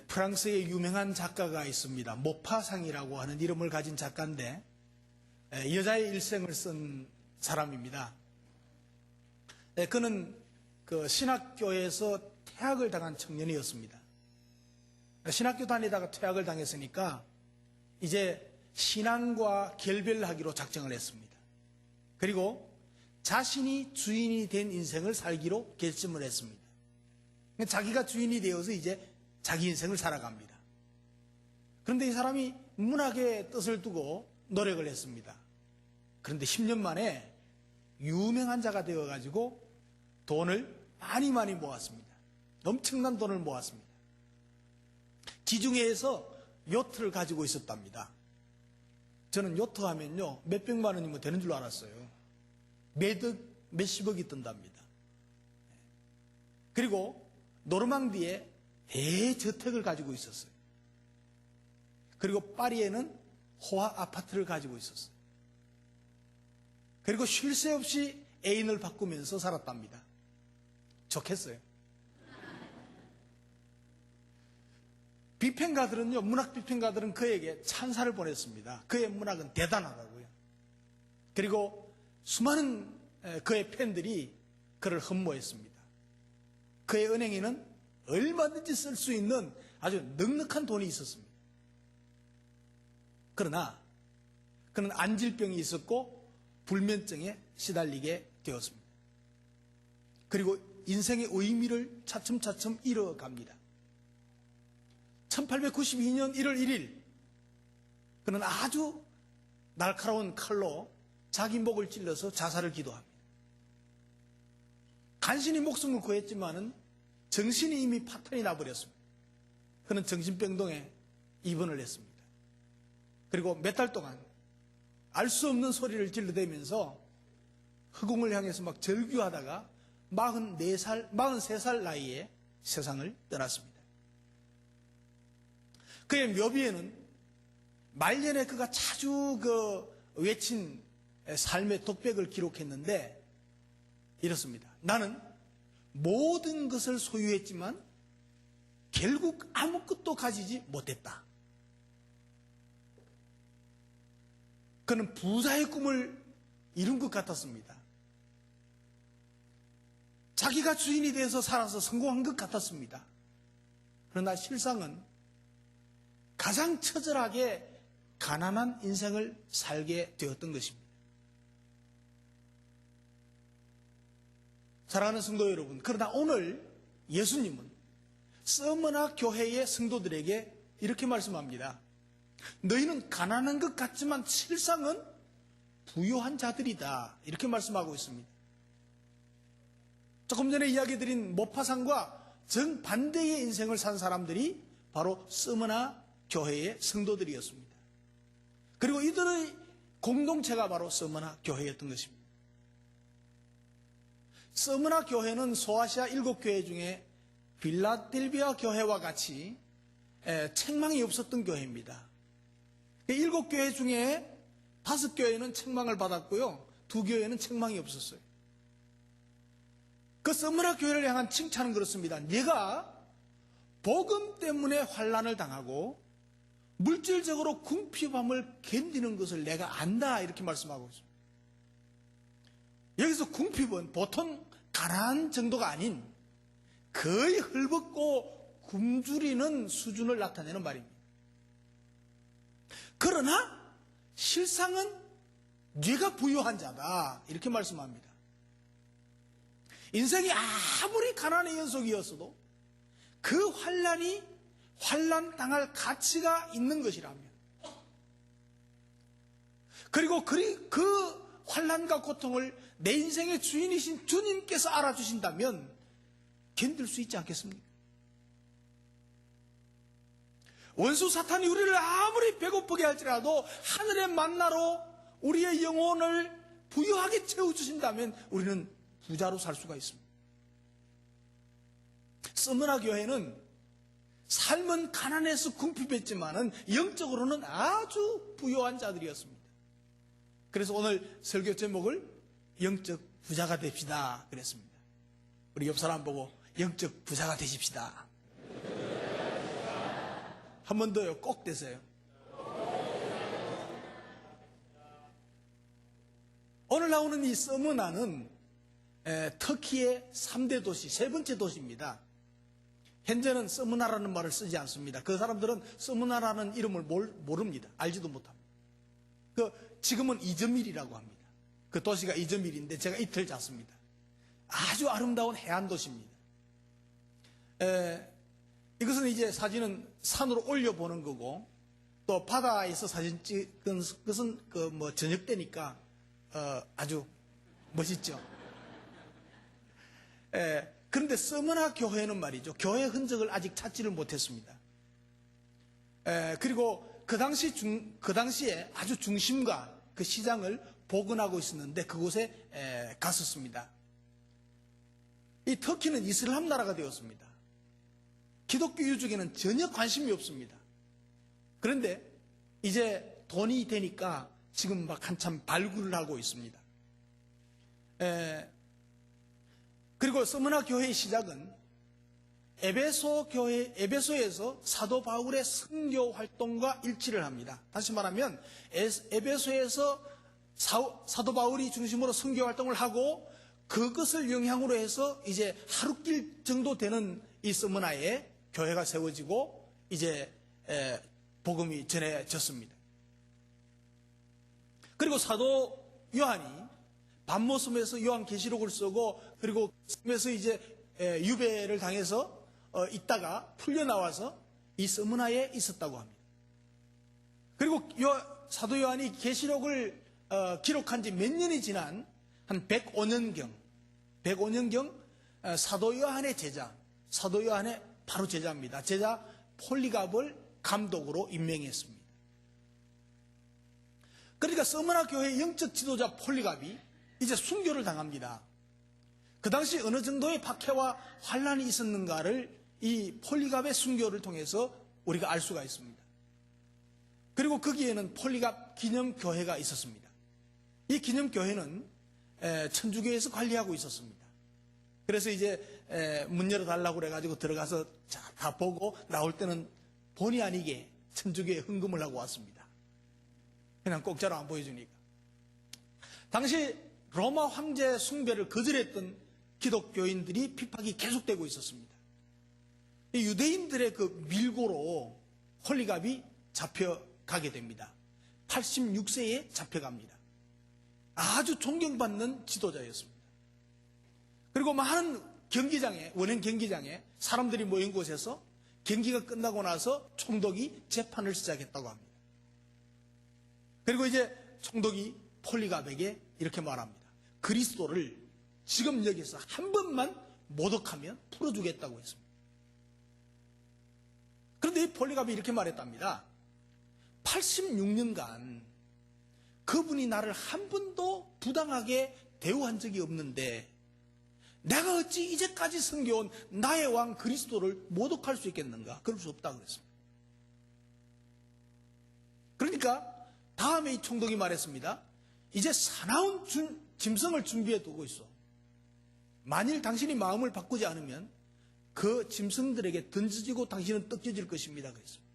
프랑스의 유명한 작가가 있습니다. 모파상이라고 하는 이름을 가진 작가인데 여자의 일생을 쓴 사람입니다. 그는 그 신학교에서 퇴학을 당한 청년이었습니다. 신학교 다니다가 퇴학을 당했으니까 이제 신앙과 결별하기로 작정을 했습니다. 그리고 자신이 주인이 된 인생을 살기로 결심을 했습니다. 자기가 주인이 되어서 이제 자기 인생을 살아갑니다. 그런데 이 사람이 문학의 뜻을 두고 노력을 했습니다. 그런데 10년 만에 유명한 자가 되어가지고 돈을 많이 모았습니다. 엄청난 돈을 모았습니다. 지중해에서 요트를 가지고 있었답니다. 저는 요트 하면요 몇백만 원이면 되는 줄 알았어요. 매득 몇십억이 든답니다. 그리고 노르망디에 대저택을 가지고 있었어요. 그리고 파리에는 호화 아파트를 가지고 있었어요. 그리고 쉴 새 없이 애인을 바꾸면서 살았답니다. 좋겠어요. 비평가들은요, 문학 비평가들은 그에게 찬사를 보냈습니다. 그의 문학은 대단하다고요. 그리고 수많은 그의 팬들이 그를 흠모했습니다. 그의 은행에는 얼마든지 쓸 수 있는 아주 넉넉한 돈이 있었습니다. 그러나 그는 안질병이 있었고 불면증에 시달리게 되었습니다. 그리고 인생의 의미를 차츰차츰 잃어갑니다. 1892년 1월 1일 그는 아주 날카로운 칼로 자기 목을 찔러서 자살을 기도합니다. 간신히 목숨을 구했지만은 정신이 이미 파탄이 나버렸습니다. 그는 정신병동에 입원을 했습니다. 그리고 몇 달 동안 알 수 없는 소리를 질러대면서 흑궁을 향해서 막 절규하다가 43살 나이에 세상을 떠났습니다. 그의 묘비에는 말년에 그가 자주 외친 삶의 독백을 기록했는데 이렇습니다. 나는 모든 것을 소유했지만 결국 아무것도 가지지 못했다. 그는 부자의 꿈을 이룬 것 같았습니다. 자기가 주인이 되어서 살아서 성공한 것 같았습니다. 그러나 실상은 가장 처절하게 가난한 인생을 살게 되었던 것입니다. 사랑하는 성도 여러분, 그러나 오늘 예수님은 서머나 교회의 성도들에게 이렇게 말씀합니다. 너희는 가난한 것 같지만 실상은 부유한 자들이다. 이렇게 말씀하고 있습니다. 조금 전에 이야기드린 모파상과 정반대의 인생을 산 사람들이 바로 서머나 교회의 성도들이었습니다. 그리고 이들의 공동체가 바로 서머나 교회였던 것입니다. 서머나 교회는 소아시아 7교회 중에 빌라델비아 교회와 같이 책망이 없었던 교회입니다. 7교회 중에 5교회는 책망을 받았고요. 2교회는 책망이 없었어요. 그 서머나 교회를 향한 칭찬은 그렇습니다. 네가 복음 때문에 환난을 당하고 물질적으로 궁핍함을 견디는 것을 내가 안다. 이렇게 말씀하고 있습니다. 여기서 궁핍은 보통 가난한 정도가 아닌 거의 헐벗고 굶주리는 수준을 나타내는 말입니다. 그러나 실상은 네가 부유한 자다. 이렇게 말씀합니다. 인생이 아무리 가난의 연속이었어도 그 환난 당할 가치가 있는 것이라면, 그리고 그 환난과 고통을 내 인생의 주인이신 주님께서 알아주신다면 견딜 수 있지 않겠습니까? 원수 사탄이 우리를 아무리 배고프게 할지라도 하늘의 만나로 우리의 영혼을 부유하게 채워주신다면 우리는 부자로 살 수가 있습니다. 서머나 교회는 삶은 가난해서 궁핍했지만은 영적으로는 아주 부유한 자들이었습니다. 그래서 오늘 설교 제목을 영적 부자가 됩시다 그랬습니다. 우리 옆 사람 보고 영적 부자가 되십시다. 한 번 더요. 꼭 되세요. 오늘 나오는 이 서머나는 터키의 3대 도시, 세 번째 도시입니다. 현재는 서머나라는 말을 쓰지 않습니다. 그 사람들은 서머나라는 이름을 모릅니다. 알지도 못합니다. 지금은 이즈밀이라고 합니다. 그 도시가 이즈밀인데 제가 이틀 잤습니다. 아주 아름다운 해안 도시입니다. 이것은 이제 사진은 산으로 올려보는 거고, 또 바다에서 사진 찍은 것은 저녁 때니까 아주 멋있죠. 그런데 서머나 교회는 말이죠. 교회 흔적을 아직 찾지를 못했습니다. 그리고 그 당시에 아주 중심과 그 시장을 복원하고 있었는데 그곳에 갔었습니다. 이 터키는 이슬람 나라가 되었습니다. 기독교 유족에는 전혀 관심이 없습니다. 그런데 이제 돈이 되니까 지금 막 한참 발굴을 하고 있습니다. 그리고 서머나 교회의 시작은 에베소에서 사도 바울의 선교 활동과 일치를 합니다. 다시 말하면 에베소에서 사도 바울이 중심으로 선교 활동을 하고 그것을 영향으로 해서 이제 하루길 정도 되는 이 서머나에 교회가 세워지고 이제 복음이 전해졌습니다. 그리고 사도 요한이 밤모섬에서 요한계시록을 쓰고 그리고 섬에서 이제 유배를 당해서 있다가 풀려나와서 이 서머나에 있었다고 합니다. 그리고 사도 요한이 계시록을 기록한 지 몇 년이 지난 한 105년경 사도 요한의 제자, 사도 요한의 바로 제자입니다. 제자 폴리갑을 감독으로 임명했습니다. 그러니까 서머나 교회의 영적 지도자 폴리갑이 이제 순교를 당합니다. 그 당시 어느 정도의 박해와 환란이 있었는가를 이 폴리갑의 순교를 통해서 우리가 알 수가 있습니다. 그리고 거기에는 폴리갑 기념교회가 있었습니다. 이 기념교회는 천주교에서 관리하고 있었습니다. 그래서 이제 문 열어달라고 그래가지고 들어가서 다 보고 나올 때는 본의 아니게 천주교에 헌금을 하고 왔습니다. 그냥 공짜로 안 보여주니까. 당시 로마 황제 숭배를 거절했던 기독교인들이 핍박이 계속되고 있었습니다. 이 유대인들의 그 밀고로 폴리갑이 잡혀가게 됩니다. 86세에 잡혀갑니다. 아주 존경받는 지도자였습니다. 그리고 많은 원형 경기장에 사람들이 모인 곳에서 경기가 끝나고 나서 총독이 재판을 시작했다고 합니다. 그리고 이제 총독이 폴리갑에게 이렇게 말합니다. 그리스도를 지금 여기서 한 번만 모독하면 풀어주겠다고 했습니다. 그런데 이 폴리갑이 이렇게 말했답니다. 86년간 그분이 나를 한 번도 부당하게 대우한 적이 없는데 내가 어찌 이제까지 섬겨온 나의 왕 그리스도를 모독할 수 있겠는가? 그럴 수 없다 그랬습니다. 그러니까 다음에 이 총독이 말했습니다. 이제 사나운 짐승을 준비해 두고 있어. 만일 당신이 마음을 바꾸지 않으면 그 짐승들에게 던져지고 당신은 떡져질 것입니다. 그랬습니다.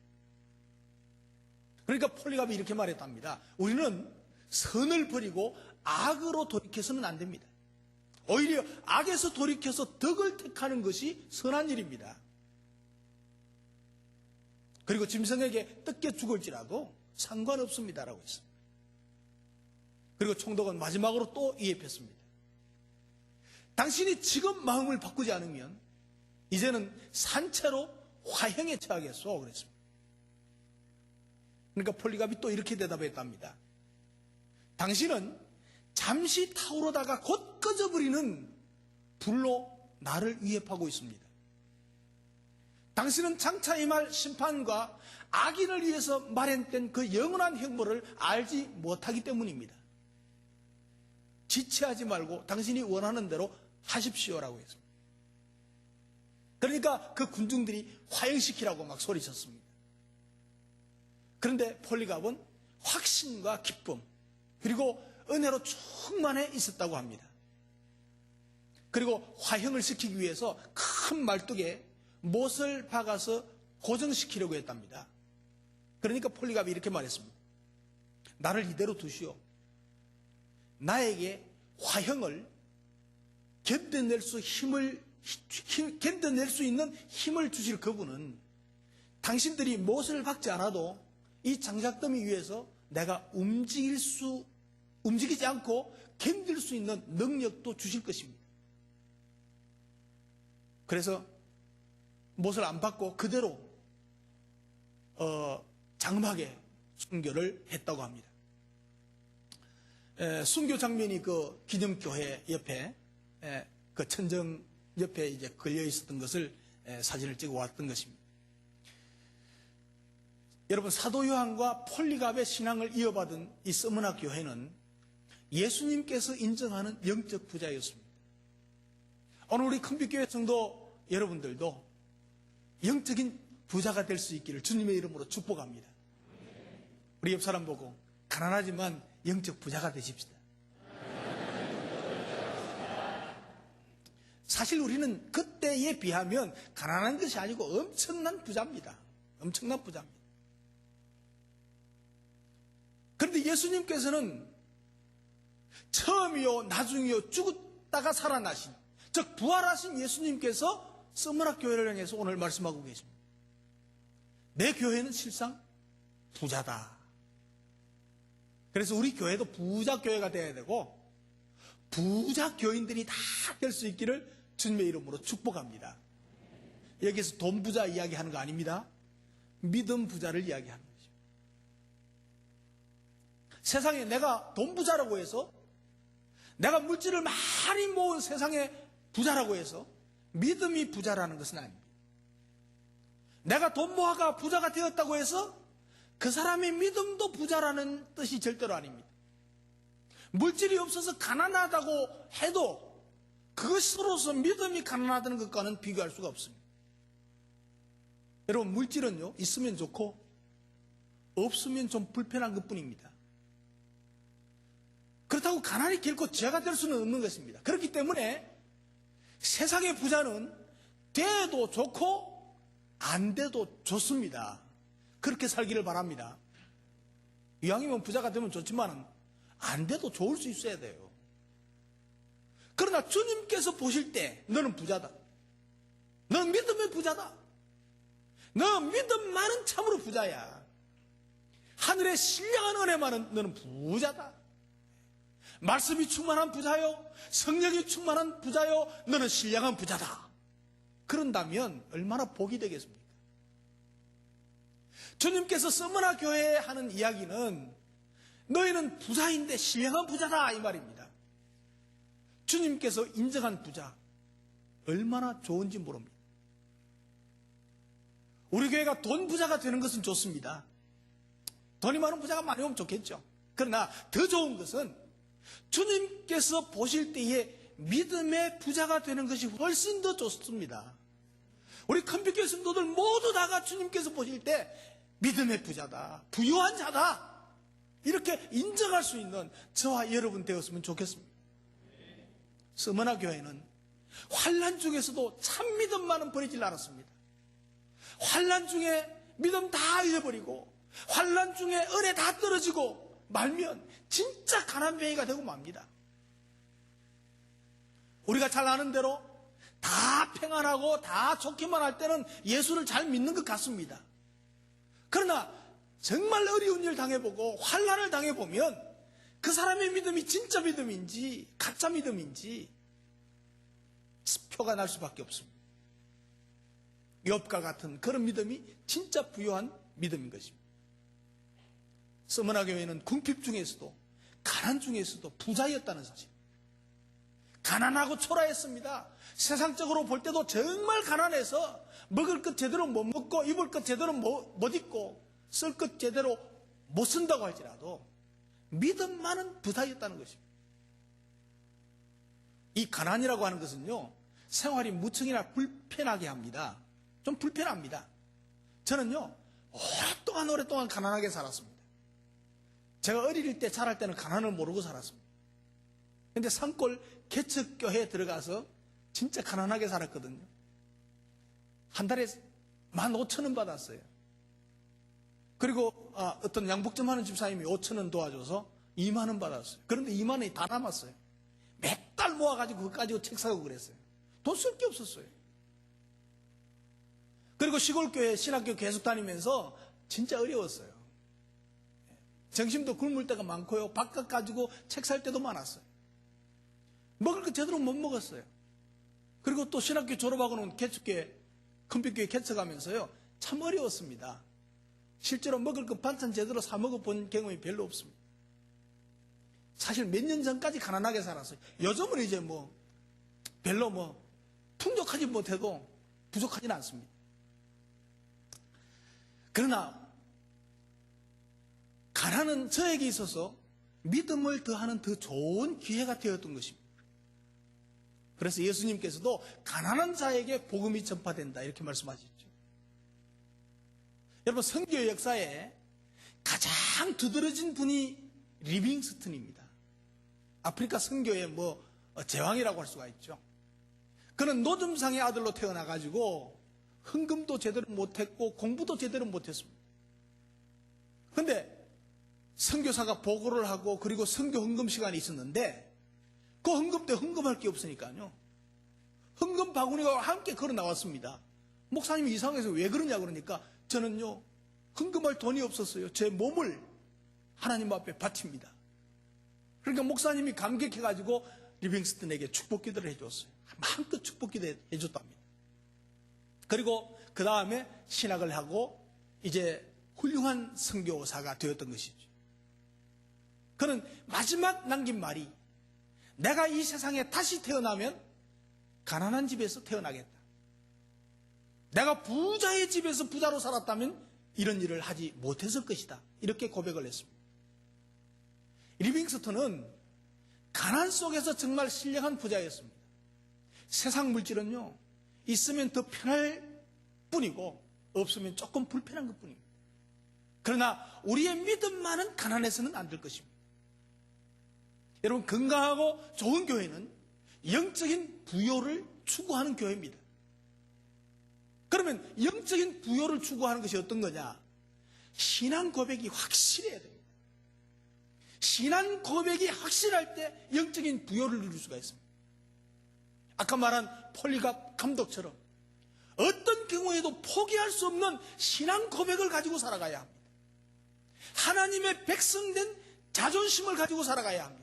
그러니까 폴리갑이 이렇게 말했답니다. 우리는 선을 버리고 악으로 돌이켜서는 안 됩니다. 오히려 악에서 돌이켜서 덕을 택하는 것이 선한 일입니다. 그리고 짐승에게 뜯겨 죽을지라도 상관없습니다라고 했습니다. 그리고 총독은 마지막으로 또 이입했습니다. 당신이 지금 마음을 바꾸지 않으면 이제는 산채로 화형에 처하겠소 그랬습니다. 그러니까 폴리갑이 또 이렇게 대답했답니다. 당신은 잠시 타오르다가 곧 꺼져버리는 불로 나를 위협하고 있습니다. 당신은 장차 임할 심판과 악인을 위해서 마련된 그 영원한 형벌을 알지 못하기 때문입니다. 지체하지 말고 당신이 원하는 대로 하십시오라고 했습니다. 그러니까 그 군중들이 화형시키라고 막 소리쳤습니다. 그런데 폴리갑은 확신과 기쁨 그리고 은혜로 충만해 있었다고 합니다. 그리고 화형을 시키기 위해서 큰 말뚝에 못을 박아서 고정시키려고 했답니다. 그러니까 폴리갑이 이렇게 말했습니다. 나를 이대로 두시오. 나에게 화형을 견뎌낼 수 있는 힘을 주실 그분은 당신들이 못을 박지 않아도 이 장작더미 위에서 내가 움직이지 않고 견딜 수 있는 능력도 주실 것입니다. 그래서 못을 안 받고 그대로 장막에 순교를 했다고 합니다. 순교 장면이 그 기념교회 옆에 그 천정 옆에 이제 걸려 있었던 것을 사진을 찍어 왔던 것입니다. 여러분, 사도 요한과 폴리갑의 신앙을 이어받은 이 서머나 교회는 예수님께서 인정하는 영적 부자였습니다. 오늘 우리 큰빛교회 성도 여러분들도 영적인 부자가 될 수 있기를 주님의 이름으로 축복합니다. 우리 옆 사람 보고 가난하지만 영적 부자가 되십시다. 사실 우리는 그때에 비하면 가난한 것이 아니고 엄청난 부자입니다. 엄청난 부자입니다. 그런데 예수님께서는 처음이요 나중이요 죽었다가 살아나신, 즉 부활하신 예수님께서 서머나 교회를 향해서 오늘 말씀하고 계십니다. 내 교회는 실상 부자다. 그래서 우리 교회도 부자 교회가 되어야 되고 부자 교인들이 다 될 수 있기를 주님의 이름으로 축복합니다. 여기서 돈 부자 이야기하는 거 아닙니다. 믿음 부자를 이야기하는 거죠. 세상에 내가 돈 부자라고 해서, 내가 물질을 많이 모은 세상의 부자라고 해서 믿음이 부자라는 것은 아닙니다. 내가 돈 모아가 부자가 되었다고 해서 그 사람의 믿음도 부자라는 뜻이 절대로 아닙니다. 물질이 없어서 가난하다고 해도 그것으로서 믿음이 가난하다는 것과는 비교할 수가 없습니다. 여러분, 물질은요, 있으면 좋고 없으면 좀 불편한 것뿐입니다. 그렇다고 가난이 결코 죄가 될 수는 없는 것입니다. 그렇기 때문에 세상의 부자는 돼도 좋고 안 돼도 좋습니다. 그렇게 살기를 바랍니다. 이왕이면 부자가 되면 좋지만 안 돼도 좋을 수 있어야 돼요. 그러나 주님께서 보실 때 너는 부자다. 너 믿음의 부자다. 너 믿음만은 참으로 부자야. 하늘의 신령한 은혜만은 너는 부자다. 말씀이 충만한 부자요, 성령이 충만한 부자요, 너는 신령한 부자다. 그런다면 얼마나 복이 되겠습니까? 주님께서 서머나 교회에 하는 이야기는 너희는 부자인데 신령한 부자다 이 말입니다. 주님께서 인정한 부자 얼마나 좋은지 모릅니다. 우리 교회가 돈 부자가 되는 것은 좋습니다. 돈이 많은 부자가 많이 오면 좋겠죠. 그러나 더 좋은 것은 주님께서 보실 때에 믿음의 부자가 되는 것이 훨씬 더 좋습니다. 우리 큰빛교회 성도들 모두 다가 주님께서 보실 때 믿음의 부자다, 부유한 자다, 이렇게 인정할 수 있는 저와 여러분 되었으면 좋겠습니다. 서머나 교회는 환난 중에서도 참 믿음만은 버리질 않았습니다. 환난 중에 믿음 다 잃어버리고 환난 중에 은혜 다 떨어지고 말면 진짜 가난뱅이가 되고 맙니다. 우리가 잘 아는 대로 다 평안하고 다 좋기만 할 때는 예수를 잘 믿는 것 같습니다. 그러나 정말 어려운 일 당해보고 환난을 당해보면 그 사람의 믿음이 진짜 믿음인지 가짜 믿음인지 표가 날 수밖에 없습니다. 욥과 같은 그런 믿음이 진짜 부유한 믿음인 것입니다. 서머나 교회는 궁핍 중에서도 가난 중에서도 부자였다는 사실. 가난하고 초라했습니다. 세상적으로 볼 때도 정말 가난해서 먹을 것 제대로 못 먹고 입을 것 제대로 못 입고 쓸 것 제대로 못 쓴다고 할지라도 믿음 많은 부자였다는 것입니다. 이 가난이라고 하는 것은요, 생활이 무척이나 불편하게 합니다. 좀 불편합니다. 저는요, 오랫동안 가난하게 살았습니다. 제가 어릴 때 자랄 때는 가난을 모르고 살았습니다. 근데 산골 개척교회에 들어가서 진짜 가난하게 살았거든요. 한 달에 15,000원 받았어요. 그리고 어떤 양복점 하는 집사님이 5,000원 도와줘서 2만 원 받았어요. 그런데 2만 원이 다 남았어요. 몇 달 모아가지고 그거 가지고 책 사고 그랬어요. 돈 쓸 게 없었어요. 그리고 시골교회 신학교 계속 다니면서 진짜 어려웠어요. 정신도 굶을 때가 많고요. 밥값 가지고 책 살 때도 많았어요. 먹을 거 제대로 못 먹었어요. 그리고 또 신학교 졸업하고는 개척교회, 컴퓨터교회 개척하면서요. 참 어려웠습니다. 실제로 먹을 거 반찬 제대로 사 먹어본 경험이 별로 없습니다. 사실 몇 년 전까지 가난하게 살았어요. 요즘은 이제 별로 풍족하지 못해도 부족하지는 않습니다. 그러나 가난은 저에게 있어서 믿음을 더하는 더 좋은 기회가 되었던 것입니다. 그래서 예수님께서도 가난한 자에게 복음이 전파된다 이렇게 말씀하셨죠. 여러분, 선교 역사에 가장 두드러진 분이 리빙스턴입니다. 아프리카 선교의 제왕이라고 할 수가 있죠. 그는 노점상의 아들로 태어나가지고 헌금도 제대로 못했고 공부도 제대로 못했습니다. 그런데 선교사가 보고를 하고 그리고 선교 헌금 시간이 있었는데 그 헌금 때 헌금할 게 없으니까요. 헌금 바구니가 함께 걸어 나왔습니다. 목사님이 이상해서 왜 그러냐 그러니까 저는요 헌금할 돈이 없었어요. 제 몸을 하나님 앞에 바칩니다. 그러니까 목사님이 감격해가지고 리빙스턴에게 축복 기도를 해줬어요. 마음껏 축복 기도 해줬답니다. 그리고 그 다음에 신학을 하고 이제 훌륭한 선교사가 되었던 것이죠. 그는 마지막 남긴 말이 내가 이 세상에 다시 태어나면 가난한 집에서 태어나겠다. 내가 부자의 집에서 부자로 살았다면 이런 일을 하지 못했을 것이다. 이렇게 고백을 했습니다. 리빙스턴은 가난 속에서 정말 신령한 부자였습니다. 세상 물질은요, 있으면 더 편할 뿐이고 없으면 조금 불편한 것 뿐입니다. 그러나 우리의 믿음만은 가난해서는 안 될 것입니다. 여러분, 건강하고 좋은 교회는 영적인 부요를 추구하는 교회입니다. 그러면 영적인 부요를 추구하는 것이 어떤 거냐? 신앙 고백이 확실해야 됩니다. 신앙 고백이 확실할 때 영적인 부요를 누릴 수가 있습니다. 아까 말한 폴리갑 감독처럼 어떤 경우에도 포기할 수 없는 신앙 고백을 가지고 살아가야 합니다. 하나님의 백성된 자존심을 가지고 살아가야 합니다.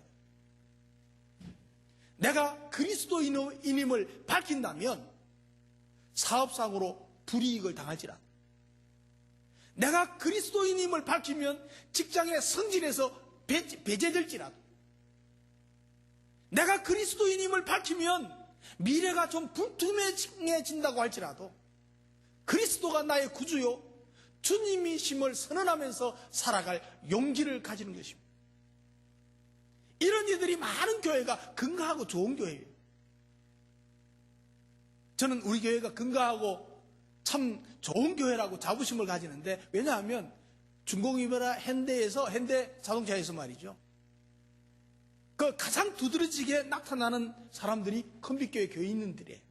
내가 그리스도인임을 밝힌다면 사업상으로 불이익을 당할지라도, 내가 그리스도인임을 밝히면 직장의 성질에서 배제될지라도, 내가 그리스도인임을 밝히면 미래가 좀 불투명해진다고 할지라도 그리스도가 나의 구주요 주님이심을 선언하면서 살아갈 용기를 가지는 것입니다. 이런 이들이 많은 교회가 건강하고 좋은 교회예요. 저는 우리 교회가 건강하고 참 좋은 교회라고 자부심을 가지는데, 왜냐하면 중공이베라 현대 자동차에서 말이죠, 그 가장 두드러지게 나타나는 사람들이 컴비교회 교인들이에요.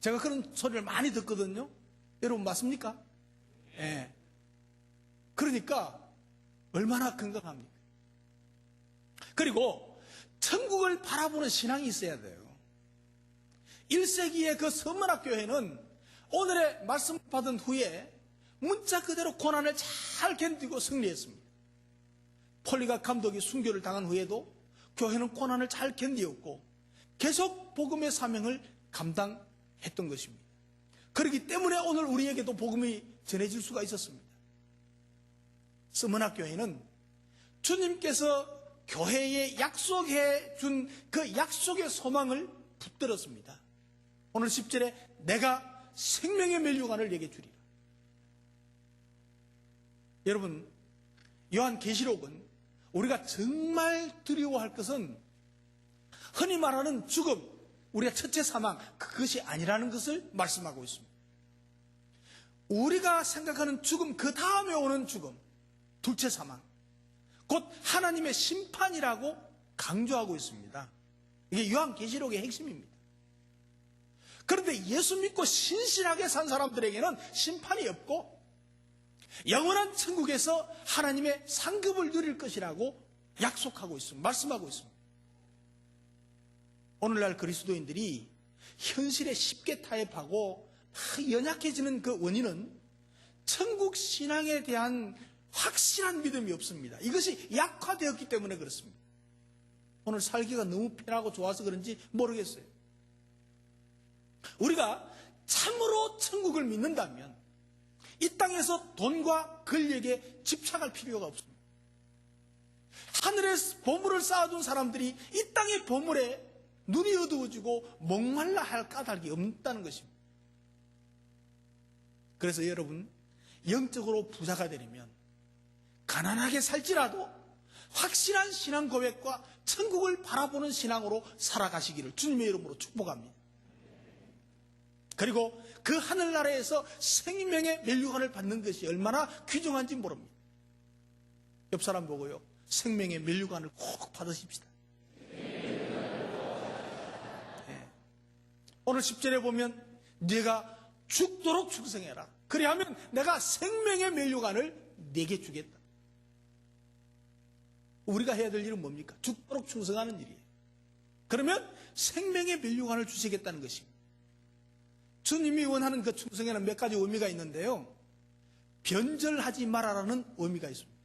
제가 그런 소리를 많이 듣거든요. 여러분 맞습니까? 예. 그러니까 얼마나 건강합니까? 그리고 천국을 바라보는 신앙이 있어야 돼요. 1세기의 그 서문학교회는 오늘의 말씀 받은 후에 문자 그대로 고난을 잘 견디고 승리했습니다. 폴리갑 감독이 순교를 당한 후에도 교회는 고난을 잘 견디었고 계속 복음의 사명을 감당했던 것입니다. 그렇기 때문에 오늘 우리에게도 복음이 전해질 수가 있었습니다. 서문학교회는 주님께서 교회에 약속해 준 그 약속의 소망을 붙들었습니다. 오늘 10절에 내가 생명의 멸류관을 내게 주리라. 여러분, 요한계시록은 우리가 정말 두려워할 것은 흔히 말하는 죽음, 우리가 첫째 사망, 그것이 아니라는 것을 말씀하고 있습니다. 우리가 생각하는 죽음, 그 다음에 오는 죽음, 둘째 사망, 곧 하나님의 심판이라고 강조하고 있습니다. 이게 요한계시록의 핵심입니다. 그런데 예수 믿고 신실하게 산 사람들에게는 심판이 없고 영원한 천국에서 하나님의 상급을 누릴 것이라고 약속하고 있습니다. 말씀하고 있습니다. 오늘날 그리스도인들이 현실에 쉽게 타협하고 연약해지는 그 원인은 천국 신앙에 대한 확실한 믿음이 없습니다. 이것이 약화되었기 때문에 그렇습니다. 오늘 살기가 너무 편하고 좋아서 그런지 모르겠어요. 우리가 참으로 천국을 믿는다면 이 땅에서 돈과 권력에 집착할 필요가 없습니다. 하늘에 보물을 쌓아둔 사람들이 이 땅의 보물에 눈이 어두워지고 목말라 할 까닭이 없다는 것입니다. 그래서 여러분, 영적으로 부자가 되려면 가난하게 살지라도 확실한 신앙 고백과 천국을 바라보는 신앙으로 살아가시기를 주님의 이름으로 축복합니다. 그리고 그 하늘나라에서 생명의 면류관을 받는 것이 얼마나 귀중한지 모릅니다. 옆 사람 보고요, 생명의 면류관을 꼭 받으십시다. 네. 오늘 10절에 보면 네가 죽도록 충성해라. 그리하면 내가 생명의 면류관을 네게 주겠다. 우리가 해야 될 일은 뭡니까? 죽도록 충성하는 일이에요. 그러면 생명의 면류관을 주시겠다는 것입니다. 주님이 원하는 그 충성에는 몇 가지 의미가 있는데요. 변절하지 말아라는 의미가 있습니다.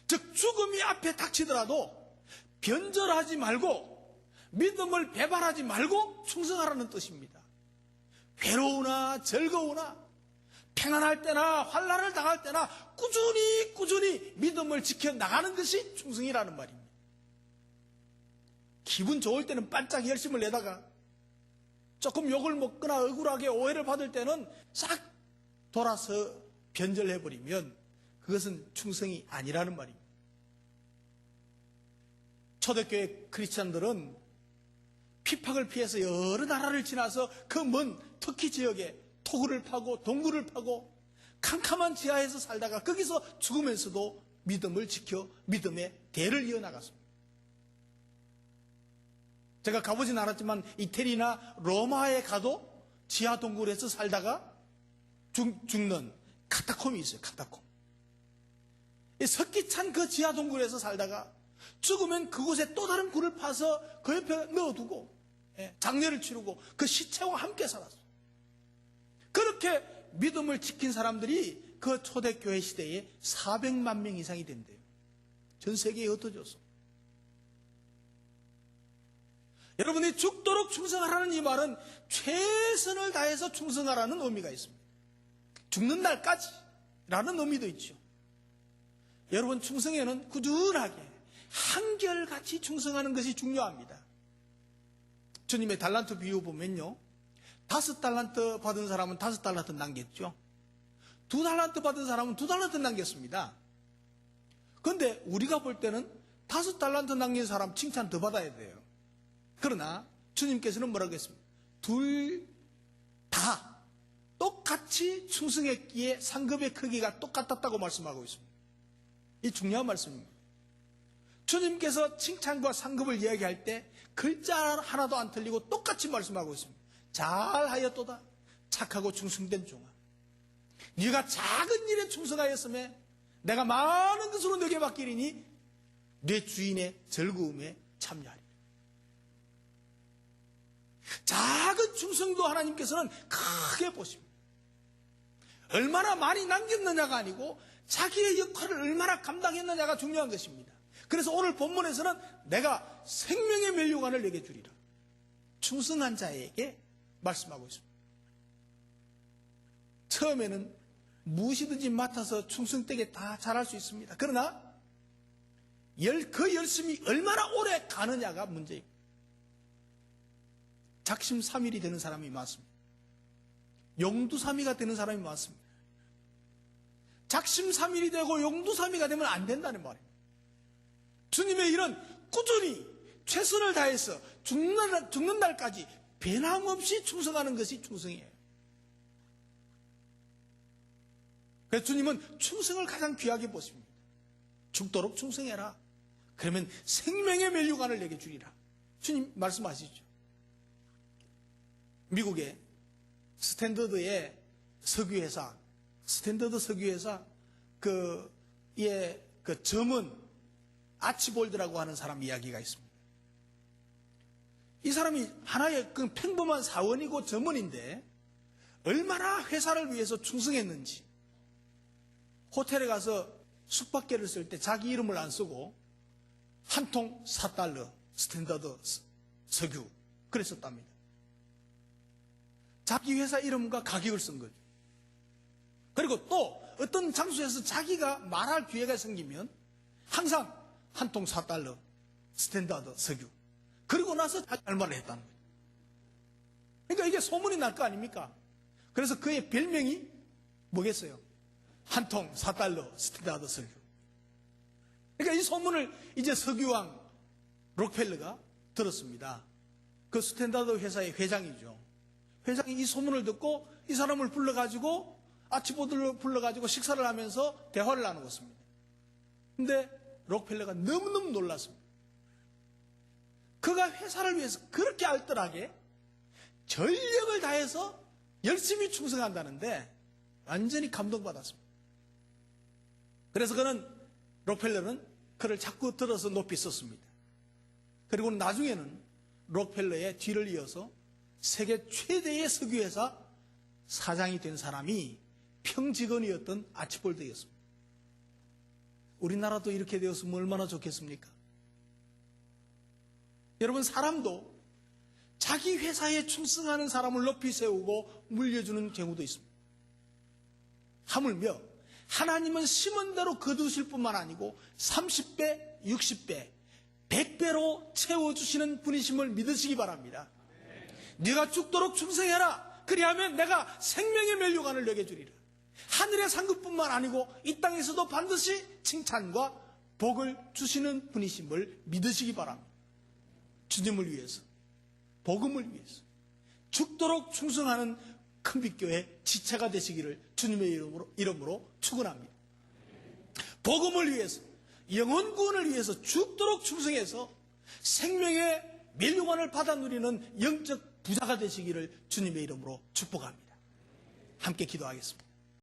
즉 죽음이 앞에 닥치더라도 변절하지 말고 믿음을 배반하지 말고 충성하라는 뜻입니다. 괴로우나 즐거우나 평안할 때나 환난을 당할 때나 꾸준히 믿음을 지켜나가는 것이 충성이라는 말입니다. 기분 좋을 때는 반짝 열심을 내다가 조금 욕을 먹거나 억울하게 오해를 받을 때는 싹 돌아서 변절해버리면 그것은 충성이 아니라는 말입니다. 초대교회 크리스찬들은 핍박을 피해서 여러 나라를 지나서 그 먼 터키 지역에 토굴을 파고 동굴을 파고 캄캄한 지하에서 살다가 거기서 죽으면서도 믿음을 지켜 믿음의 대를 이어나갔습니다. 제가 가보진 않았지만 이태리나 로마에 가도 지하 동굴에서 살다가 죽는 카타콤이 있어요. 카타콤. 습기 찬 그 지하 동굴에서 살다가 죽으면 그곳에 또 다른 굴을 파서 그 옆에 넣어두고 장례를 치르고 그 시체와 함께 살았어요. 그렇게 믿음을 지킨 사람들이 그 초대교회 시대에 400만 명 이상이 된대요. 전 세계에 흩어져서. 여러분이 죽도록 충성하라는 이 말은 최선을 다해서 충성하라는 의미가 있습니다. 죽는 날까지 라는 의미도 있죠. 여러분, 충성에는 꾸준하게 한결같이 충성하는 것이 중요합니다. 주님의 달란트 비유 보면요, 5달란트 받은 사람은 5달란트 남겼죠. 2달란트 받은 사람은 2달란트 남겼습니다. 그런데 우리가 볼 때는 5달란트 남긴 사람 칭찬 더 받아야 돼요. 그러나 주님께서는 뭐라고 했습니까? 둘 다 똑같이 충성했기에 상급의 크기가 똑같았다고 말씀하고 있습니다. 이 중요한 말씀입니다. 주님께서 칭찬과 상급을 이야기할 때 글자 하나도 안 틀리고 똑같이 말씀하고 있습니다. 잘하였도다 착하고 충성된 종아, 네가 작은 일에 충성하였음에 내가 많은 것으로 너에게 맡기리니 내 주인의 즐거움에 참여하리라. 작은 충성도 하나님께서는 크게 보십니다. 얼마나 많이 남겼느냐가 아니고 자기의 역할을 얼마나 감당했느냐가 중요한 것입니다. 그래서 오늘 본문에서는 내가 생명의 면류관을 내게 주리라, 충성한 자에게 말씀하고 있습니다. 처음에는 무엇이든지 맡아서 충성되게 다 잘할 수 있습니다. 그러나 그 열심이 얼마나 오래 가느냐가 문제입니다. 작심삼일이 되는 사람이 많습니다. 용두삼이가 되는 사람이 많습니다. 작심삼일이 되고 용두삼이가 되면 안 된다는 말입니다. 주님의 일은 꾸준히 최선을 다해서 죽는 날까지 변함없이 충성하는 것이 충성이에요. 그래서 주님은 충성을 가장 귀하게 보십니다. 죽도록 충성해라. 그러면 생명의 면류관을 내게 주리라. 주님 말씀하시죠. 미국의 스탠더드의 석유회사 스탠더드 석유회사 그 점은 아치볼드라고 하는 사람 이야기가 있습니다. 이 사람이 하나의 그 평범한 사원이고 점원인데 얼마나 회사를 위해서 충성했는지, 호텔에 가서 숙박계를 쓸 때 자기 이름을 안 쓰고 한 통 4달러 스탠더드 석유 그랬었답니다. 자기 회사 이름과 가격을 쓴 거죠. 그리고 또 어떤 장소에서 자기가 말할 기회가 생기면 항상 한 통 4달러 스탠더드 석유 그리고 나서 할 말을 했다는 거예요. 그러니까 이게 소문이 날 거 아닙니까? 그래서 그의 별명이 뭐겠어요? 한 통 4달러 스탠더드 석유. 그러니까 이 소문을 이제 석유왕 록펠러가 들었습니다. 그 스탠더드 회사의 회장이죠. 회장이 이 소문을 듣고 이 사람을 불러가지고 아치보드를 불러가지고 식사를 하면서 대화를 나누었습니다. 근데 록펠러가 너무너무 놀랐습니다. 그가 회사를 위해서 그렇게 알뜰하게 전력을 다해서 열심히 충성한다는데 완전히 감동받았습니다. 그래서 록펠러는 그를 자꾸 들어서 높이 썼습니다. 그리고 나중에는 록펠러의 뒤를 이어서 세계 최대의 석유회사 사장이 된 사람이 평직원이었던 아치볼드였습니다. 우리나라도 이렇게 되었으면 얼마나 좋겠습니까? 여러분, 사람도 자기 회사에 충성하는 사람을 높이 세우고 물려주는 경우도 있습니다. 하물며 하나님은 심은 대로 거두실 뿐만 아니고 30배, 60배, 100배로 채워주시는 분이심을 믿으시기 바랍니다. 네가 죽도록 충성해라. 그리하면 내가 생명의 면류관을 너에게 주리라. 하늘의 상급뿐만 아니고 이 땅에서도 반드시 칭찬과 복을 주시는 분이심을 믿으시기 바랍니다. 주님을 위해서, 복음을 위해서 죽도록 충성하는 큰빛교회 지체가 되시기를 주님의 이름으로 축원합니다. 복음을 위해서, 영혼 구원을 위해서 죽도록 충성해서 생명의 면류관을 받아 누리는 영적 부자가 되시기를 주님의 이름으로 축복합니다. 함께 기도하겠습니다.